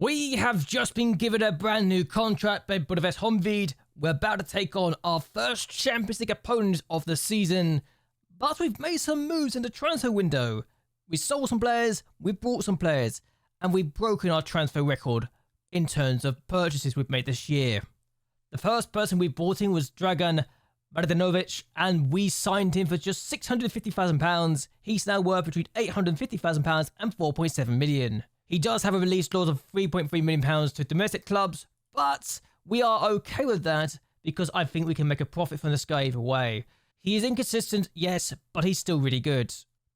We have just been given a brand new contract by Budapest Honvéd. We're about to take on our first Champions League opponent of the season, but we've made some moves in the transfer window. We sold some players, we brought some players, and we've broken our transfer record in terms of purchases we've made this year. The first person we brought in was Dragan Mladenovic, and we signed him for just £650,000. He's now worth between £850,000 and £4.7 million. He does have a release clause of £3.3 million to domestic clubs, but we are okay with that because I think we can make a profit from this guy either way. He is inconsistent, yes, but he's still really good.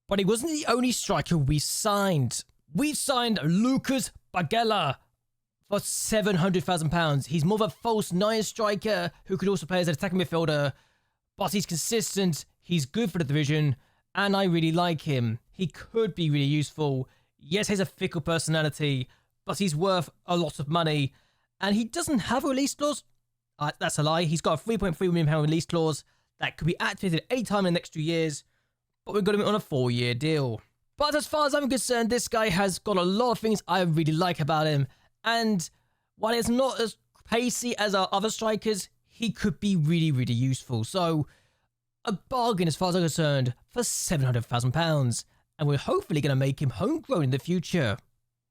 But he wasn't the only striker we signed. We signed Lucas Bagella for £700,000. He's more of a false nine striker who could also play as an attacking midfielder, but he's consistent, he's good for the division, and I really like him. He could be really useful. Yes, he has a fickle personality, but he's worth a lot of money, and he doesn't have a release clause. That's a lie. He's got a £3.3 million release clause that could be activated any time in the next 2 years, but we've got him on a 4-year deal. But as far as I'm concerned, this guy has got a lot of things I really like about him, and while he's not as pacey as our other strikers, he could be really, really useful. So, a bargain as far as I'm concerned for £700,000. And we're hopefully going to make him homegrown in the future.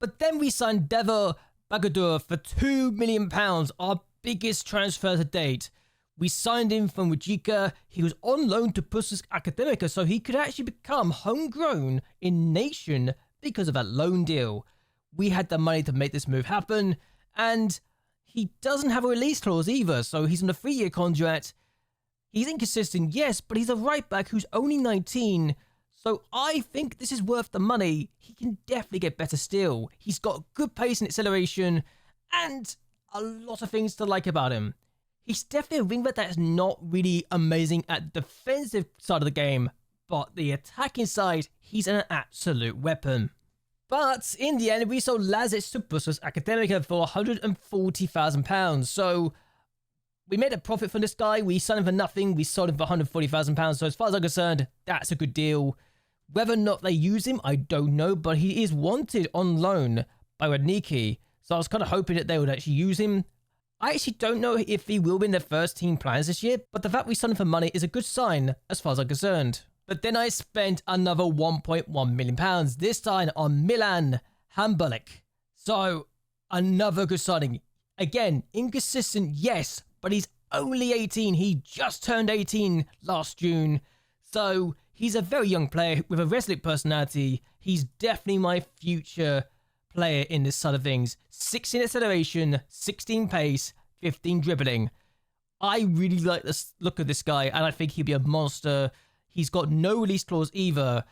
But then we signed Devo Bagadur for £2 million, our biggest transfer to date. We signed him from Rijeka. He was on loan to Budapest Academica, so he could actually become homegrown in nation because of that loan deal. We had the money to make this move happen, and he doesn't have a release clause either, so he's on a 3-year contract. He's inconsistent, yes, but he's a right back who's only 19, so I think this is worth the money. He can definitely get better still. He's got good pace and acceleration, and a lot of things to like about him. He's definitely a wingback that's not really amazing at the defensive side of the game, but the attacking side, he's an absolute weapon. But in the end, we sold Lazic to Budapest Academica for £140,000. So we made a profit from this guy. We signed him for nothing. We sold him for £140,000. So as far as I'm concerned, that's a good deal. Whether or not they use him, I don't know. But he is wanted on loan by Radniki. So I was kind of hoping that they would actually use him. I actually don't know if he will be in their first team plans this year. But the fact we signed him for money is a good sign as far as I'm concerned. But then I spent another £1.1 million, this time on Milan Hamburlik. So, another good signing. Again, inconsistent, yes, but he's only 18. He just turned 18 last June. So, he's a very young player with a resolute personality. He's definitely my future player in this side of things. 16 acceleration, 16 pace, 15 dribbling. I really like the look of this guy, and I think he'll be a monster. He's got no release clause either,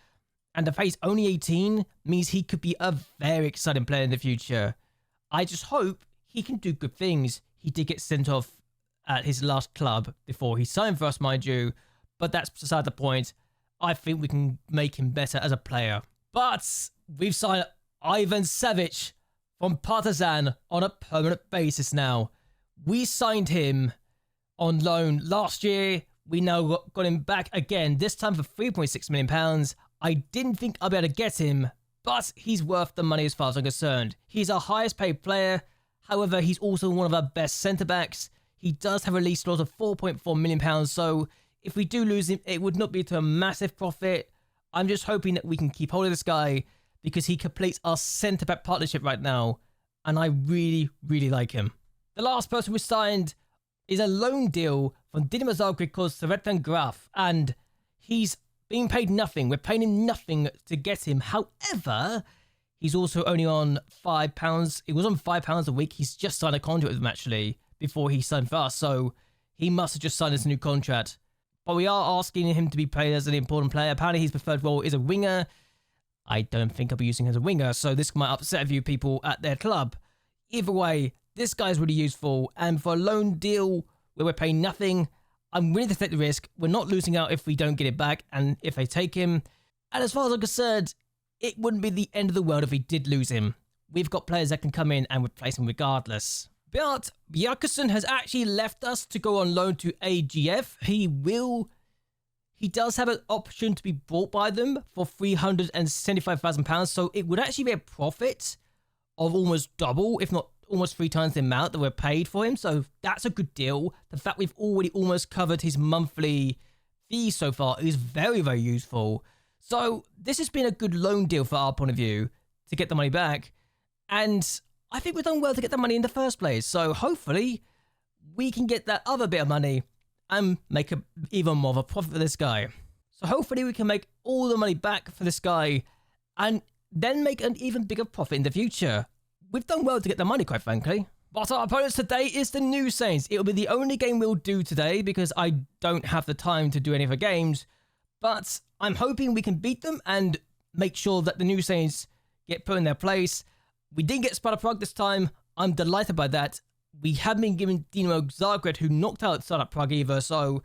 and the fact he's only 18 means he could be a very exciting player in the future. I just hope he can do good things. He did get sent off at his last club before he signed for us, mind you, but that's beside the point. I think we can make him better as a player. But we've signed Ivan Savic from Partizan on a permanent basis now. We signed him on loan last year. We now got him back again, this time for £3.6 million. I didn't think I'd be able to get him, but he's worth the money as far as I'm concerned. He's our highest paid player. However, he's also one of our best centre-backs. He does have a release clause of £4.4 million, so if we do lose him, it would not be to a massive profit. I'm just hoping that we can keep hold of this guy because he completes our centre-back partnership right now, and I really, really like him. The last person we signed is a loan deal from Dinamo Zagreb called Sretan Graf, and he's being paid nothing. We're paying him nothing to get him. However, he's also only on £5. It was on £5 a week. He's just signed a contract with him, actually, before he signed for us, so he must have just signed us a new contract. But we are asking him to be played as an important player. Apparently, his preferred role is a winger. I don't think I'll be using him as a winger, so this might upset a few people at their club. Either way, this guy's really useful, and for a loan deal where we're paying nothing, I'm willing to take the risk. We're not losing out if we don't get it back and if they take him. And as far as I'm concerned, it wouldn't be the end of the world if we did lose him. We've got players that can come in and replace him regardless. But Bjarkason has actually left us to go on loan to AGF. He does have an option to be bought by them for £375,000, so it would actually be a profit of almost double, if not almost 3 times the amount that we're paid for him. So that's a good deal. The fact we've already almost covered his monthly fee so far is very, very useful. So this has been a good loan deal for our point of view to get the money back. And I think we've done well to get the money in the first place. So hopefully we can get that other bit of money and make even more of a profit for this guy. So hopefully we can make all the money back for this guy and then make an even bigger profit in the future. We've done well to get the money, quite frankly. But our opponents today is the New Saints. It'll be the only game we'll do today because I don't have the time to do any other games. But I'm hoping we can beat them and make sure that the New Saints get put in their place. We didn't get Sparta Prague this time. I'm delighted by that. We haven't been given Dinamo Zagreb, who knocked out Sparta Prague either. So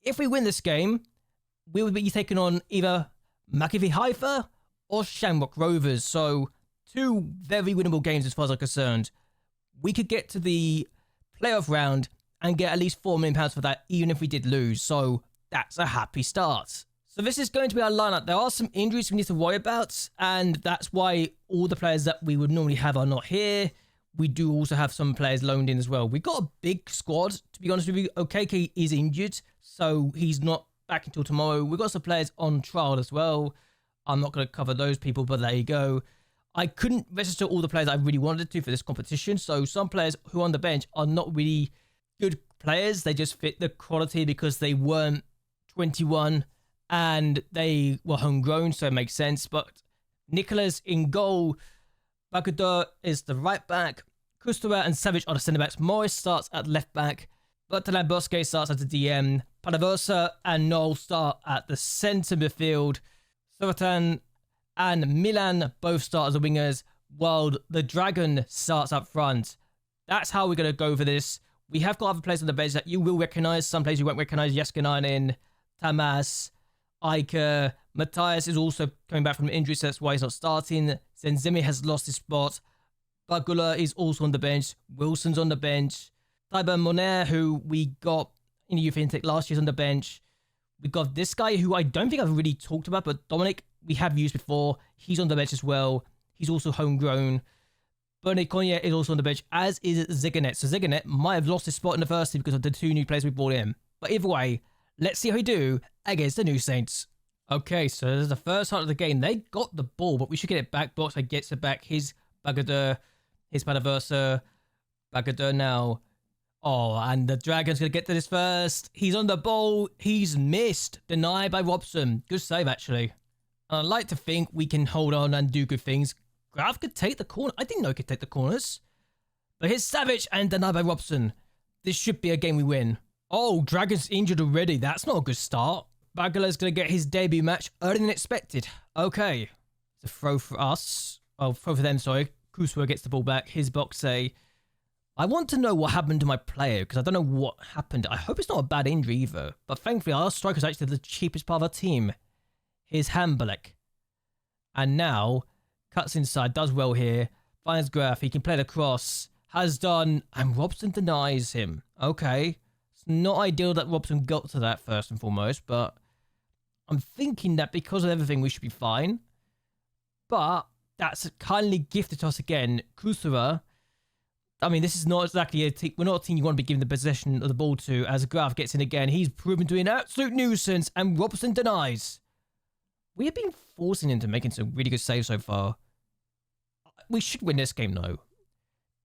if we win this game, we will be taking on either Maccabi Haifa or Shamrock Rovers. So 2 very winnable games as far as I'm concerned. We could get to the playoff round and get at least £4 million for that, even if we did lose. So that's a happy start. So this is going to be our lineup. There are some injuries we need to worry about, and that's why all the players that we would normally have are not here. We do also have some players loaned in as well. We've got a big squad, to be honest with you. Okeke is injured, so he's not back until tomorrow. We've got some players on trial as well. I'm not going to cover those people, but there you go. I couldn't register all the players I really wanted to for this competition, so some players who are on the bench are not really good players. They just fit the quality because they weren't 21 and they were homegrown, so it makes sense. But Nicholas in goal, Bagador is the right back, Kustura and Savage are the centre backs, Morris starts at left back, Bertalan Bosque starts at the DM, Panaversa and Noel start at the centre midfield, Suratan and Milan both start as the wingers, while the Dragon starts up front. That's how we're going to go for this. We have got other players on the bench that you will recognise. Some players you won't recognise. Yaskinainen, Tamas, Iker. Matthias is also coming back from injury, so that's why he's not starting. Zenzemi has lost his spot. Bagula is also on the bench. Wilson's on the bench. Tyber Moner, who we got in the youth intake last year, is on the bench. We've got this guy who I don't think I've really talked about, but Dominic, we have used before. He's on the bench as well. He's also homegrown. Bernie Konya is also on the bench, as is Ziganet. So Ziganet might have lost his spot in the first team because of the 2 new players we brought in. But either way, let's see how we do against the New Saints. Okay, so this is the first half of the game. They got the ball, but we should get it back. Boxer gets it back. His Bagador, his Panaversa. Bagador now. Oh, and the Dragon's going to get to this first. He's on the ball. He's missed. Denied by Robson. Good save, actually. I'd like to think we can hold on and do good things. Graf could take the corner. I didn't know he could take the corners. But here's Savage and denied by Robson. This should be a game we win. Oh, Dragon's injured already. That's not a good start. Bagula's going to get his debut match earlier than expected. Okay. It's a throw for us. Oh, throw for them, sorry. Kuswa gets the ball back. His box say, I want to know what happened to my player because I don't know what happened. I hope it's not a bad injury either. But thankfully, our striker's actually the cheapest part of our team. Here's Hambalek. And now, cuts inside, does well here. Finds Graf. He can play the cross. Has done. And Robson denies him. Okay. It's not ideal that Robson got to that first and foremost. But I'm thinking that because of everything, we should be fine. But that's kindly gifted to us again. Kusura. I mean, this is not exactly a team. We're not a team you want to be giving the possession of the ball to. As Graf gets in again, he's proven to be an absolute nuisance, and Robson denies. We have been forcing him to making some really good saves so far. We should win this game, though.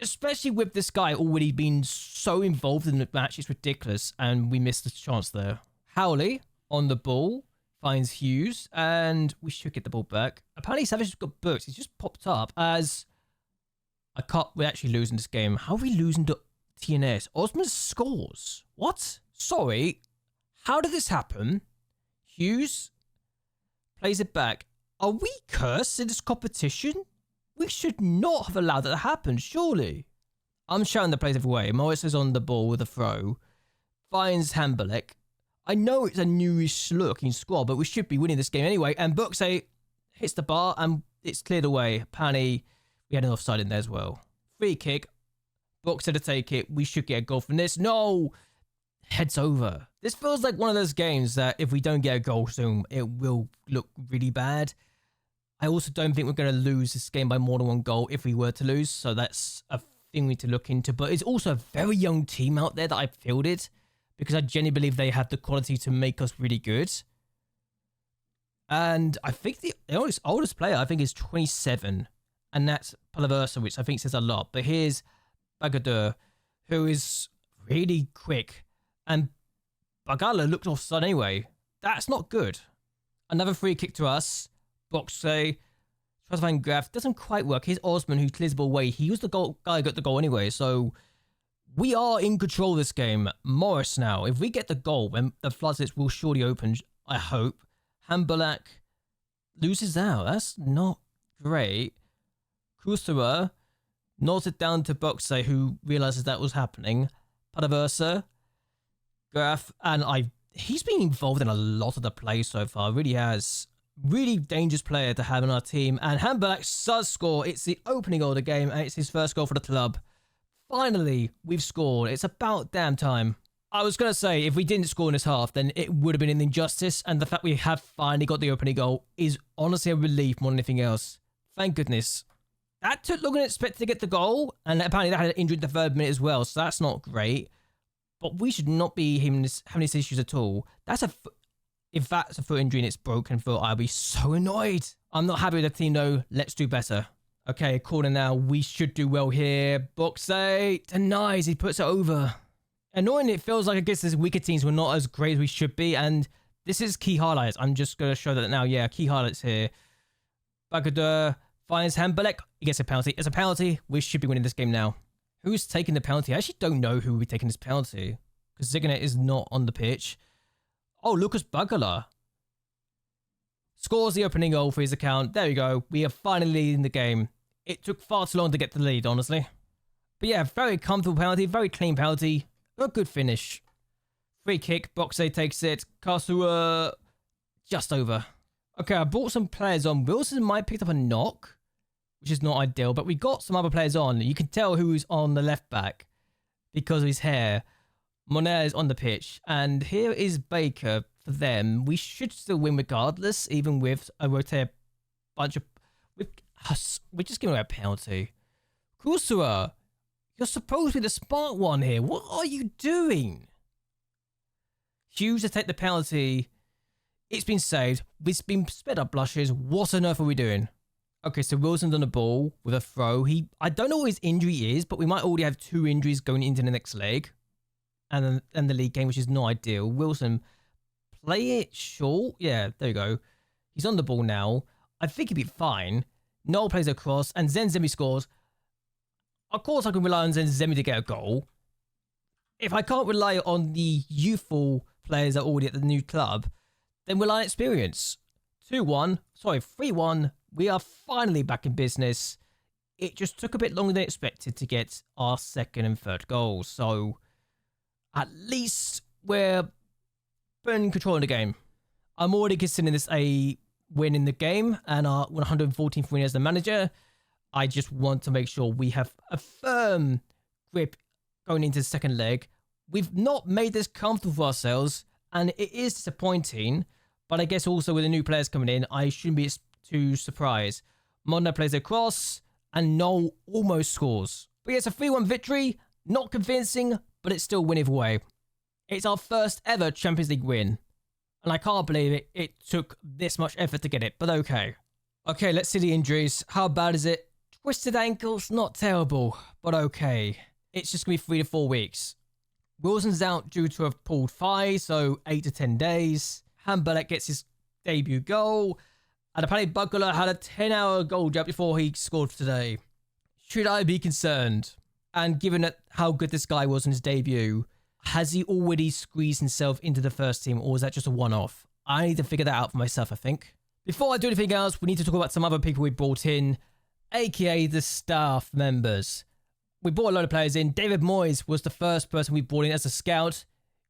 Especially with this guy already being so involved in the match. It's ridiculous, and we missed the chance there. Howley on the ball finds Hughes, and we should get the ball back. Apparently, Savage has got booked. He's just popped up as... we're actually losing this game. How are we losing to TNS? Osman scores. What? Sorry. How did this happen? Hughes plays it back. Are we cursed in this competition? We should not have allowed that to happen, surely. I'm shouting the plays every way. Morris is on the ball with a throw. Finds Hambalek. I know it's a newish looking squad, but we should be winning this game anyway. And Buxay hits the bar and it's cleared away. Pani. We had an offside in there as well. Free kick. Boxer to take it. We should get a goal from this. No! Heads over. This feels like one of those games that if we don't get a goal soon, it will look really bad. I also don't think we're going to lose this game by more than 1 goal if we were to lose. So that's a thing we need to look into. But it's also a very young team out there that I fielded, because I genuinely believe they have the quality to make us really good. And I think the oldest player, I think, is 27. And that's Palaversa, which I think says a lot. But here's Bagadeur, who is really quick. And Bagala looked offside anyway. That's not good. Another free kick to us. Boxe. Tries to find Graf. Doesn't quite work. Here's Osman, who clears the ball away. He was the guy who got the goal anyway. So we are in control of this game. Morris now. If we get the goal, then the floodgates will surely open, I hope. Hambalak loses out. That's not great. Kusura nods it down to Boxe, who realizes that was happening. Palaversa. Graf. And he's been involved in a lot of the play so far. Really has. Really dangerous player to have in our team. And Hambalak does score. It's the opening goal of the game, and it's his first goal for the club. Finally, we've scored. It's about damn time. I was going to say, if we didn't score in this half, then it would have been an injustice. And the fact we have finally got the opening goal is honestly a relief more than anything else. Thank goodness. That took longer than expected to get the goal. And apparently that had an injury in the 3rd minute as well. So that's not great. But we should not be having these issues at all. If that's a foot injury and it's broken foot, I'll be so annoyed. I'm not happy with the team though. Let's do better. Okay, corner now. We should do well here. Boxe denies. He puts it over. Annoying, it feels like against these weaker teams we're not as great as we should be. And this is key highlights. I'm just going to show that now. Yeah, key highlights here. Bagadeur finds Hambalek. He gets a penalty. It's a penalty. We should be winning this game now. Who's taking the penalty? I actually don't know who will be taking this penalty, because Ziganet is not on the pitch. Oh, Lucas Bagala scores the opening goal for his account. There we go. We are finally leading the game. It took far too long to get the lead, honestly. But yeah, very comfortable penalty, very clean penalty. A good finish. Free kick. Boxe takes it. Kasua just over. Okay, I brought some players on. Wilson might pick up a knock, which is not ideal, but we got some other players on. You can tell who's on the left back because of his hair. Monet is on the pitch, and here is Baker for them. We should still win regardless, even with a rotate bunch of... We're just giving away a penalty. Kusura, you're supposed to be the smart one here. What are you doing? Hughes to take the penalty. It's been saved. We've been sped up blushes. What on earth are we doing? Okay, so Wilson's on the ball with a throw. I don't know what his injury is, but we might already have 2 injuries going into the next leg. And the league game, which is not ideal. Wilson, play it short. Yeah, there you go. He's on the ball now. I think he'll be fine. Noel plays across, and Zenzemi scores. Of course, I can rely on Zenzemi to get a goal. If I can't rely on the youthful players that are already at the new club, then rely on experience. 2-1. Sorry, 3-1. We are finally back in business. It just took a bit longer than expected to get our 2nd and 3rd goals. So... at least we're in control of the game. I'm already considering this a win in the game and our 114th win as the manager. I just want to make sure we have a firm grip going into the 2nd leg. We've not made this comfortable for ourselves, and it is disappointing, but I guess also with the new players coming in, I shouldn't be too surprised. Modena plays across, and Noel almost scores. But yeah, it's a 3-1 victory. Not convincing, but it's still winning away. It's our first ever Champions League win. And I can't believe it took this much effort to get it, but okay. Okay, let's see the injuries. How bad is it? Twisted ankles, not terrible, but okay. It's just going to be 3 to 4 weeks. Wilson's out due to a pulled thigh, so 8 to 10 days. Hambalek gets his debut goal. And apparently Bagala had a 10-hour goal jab before he scored today. Should I be concerned? And given how good this guy was in his debut, has he already squeezed himself into the first team, or is that just a one-off? I need to figure that out for myself, I think. Before I do anything else, we need to talk about some other people we brought in, aka the staff members. We brought a load of players in. David Moyes was the first person we brought in as a scout.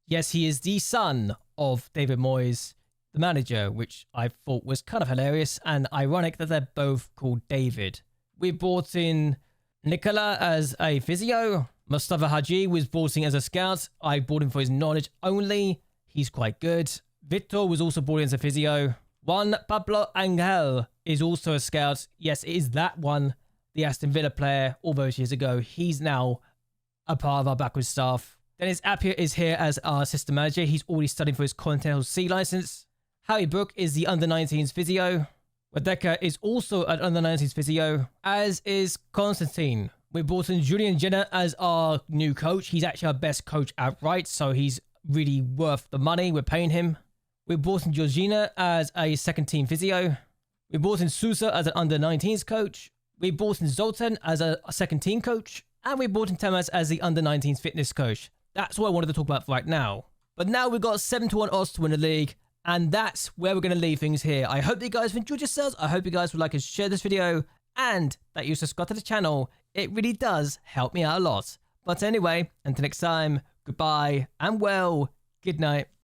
Yes, he is the son of David Moyes, the manager, which I thought was kind of hilarious and ironic that they're both called David. We brought in Nicola as a physio. Mustafa Haji was brought in as a scout. I brought him for his knowledge only. He's quite good. Victor was also brought in as a physio. Juan Pablo Angel is also a scout. Yes, it is that one, the Aston Villa player all those years ago. He's now a part of our backwards staff. Dennis Appiah is here as our assistant manager. He's already studying for his Continental C license. Harry Brook is the under-19s physio. Wadeka is also an under-19s physio, as is Constantine. We brought in Julian Jenner as our new coach. He's actually our best coach outright, so he's really worth the money. We're paying him. We brought in Georgina as a second-team physio. We brought in Sousa as an under-19s coach. We brought in Zoltan as a second-team coach. And we brought in Tamas as the under-19s fitness coach. That's what I wanted to talk about right now. But now we've got 7-1 odds to win the league. And that's where we're going to leave things here. I hope you guys have enjoyed yourselves. I hope you guys would like and share this video. And that you subscribe to the channel. It really does help me out a lot. But anyway, until next time, goodbye and well, good night.